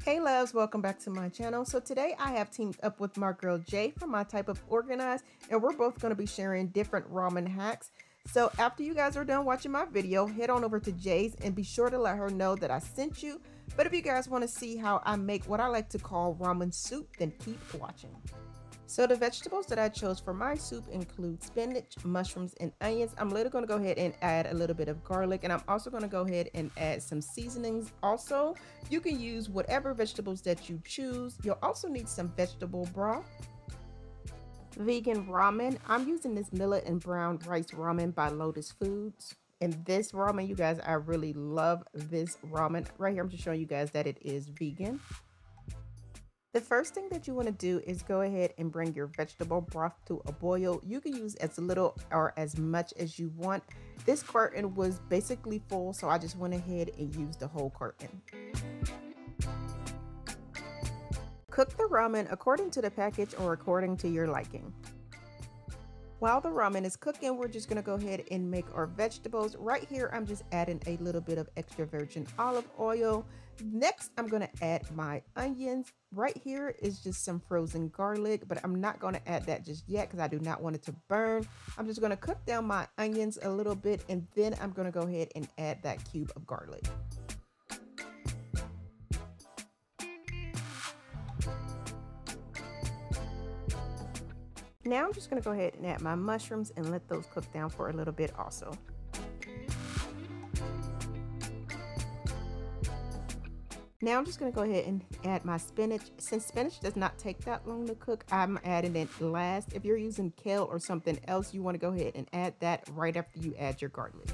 Hey loves, welcome back to my channel. So today I have teamed up with my girl Jay from My Type of Organized, and we're both going to be sharing different ramen hacks. So after you guys are done watching my video, head on over to Jay's and be sure to let her know that I sent you. But if you guys want to see how I make what I like to call ramen soup, then keep watching. So the vegetables that I chose for my soup include spinach, mushrooms, and onions. I'm later going to go ahead and add a little bit of garlic, and I'm also going to go ahead and add some seasonings. Also, you can use whatever vegetables that you choose. You'll also need some vegetable broth. Vegan ramen. I'm using this millet and brown rice ramen by Lotus Foods. And this ramen, you guys, I really love this ramen. Right here, I'm just showing you guys that it is vegan. The first thing that you want to do is go ahead and bring your vegetable broth to a boil. You can use as little or as much as you want. This carton was basically full, so I just went ahead and used the whole carton. Cook the ramen according to the package or according to your liking. While the ramen is cooking, we're just going to go ahead and make our vegetables. Right here, I'm just adding a little bit of extra virgin olive oil. Next, I'm going to add my onions. Right here is just some frozen garlic, but I'm not going to add that just yet because I do not want it to burn. I'm just going to cook down my onions a little bit, and then I'm going to go ahead and add that cube of garlic. Now I'm just going to go ahead and add my mushrooms and let those cook down for a little bit also. Now I'm just going to go ahead and add my spinach. Since spinach does not take that long to cook, I'm adding it last. If you're using kale or something else, you want to go ahead and add that right after you add your garlic.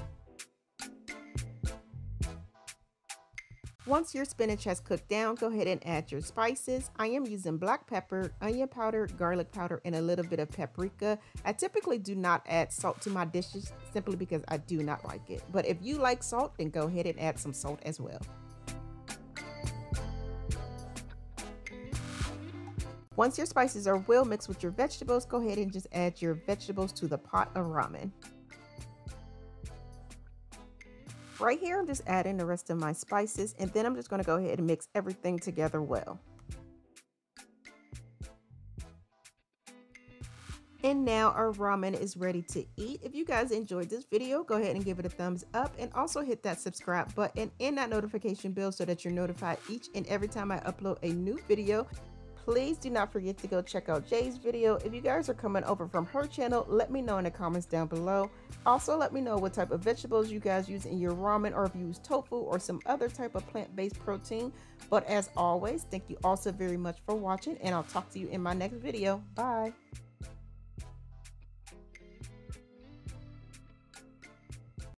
Once your spinach has cooked down, go ahead and add your spices. I am using black pepper, onion powder, garlic powder, and a little bit of paprika. I typically do not add salt to my dishes simply because I do not like it. But if you like salt, then go ahead and add some salt as well. Once your spices are well mixed with your vegetables, go ahead and just add your vegetables to the pot of ramen. Right here, I'm just adding the rest of my spices, and then I'm just going to go ahead and mix everything together well. And now our ramen is ready to eat. If you guys enjoyed this video, go ahead and give it a thumbs up, and also hit that subscribe button and that notification bell so that you're notified each and every time I upload a new video. Please do not forget to go check out Jay's video. If you guys are coming over from her channel, let me know in the comments down below. Also, let me know what type of vegetables you guys use in your ramen, or if you use tofu or some other type of plant-based protein. But as always, thank you all so very much for watching, and I'll talk to you in my next video. Bye.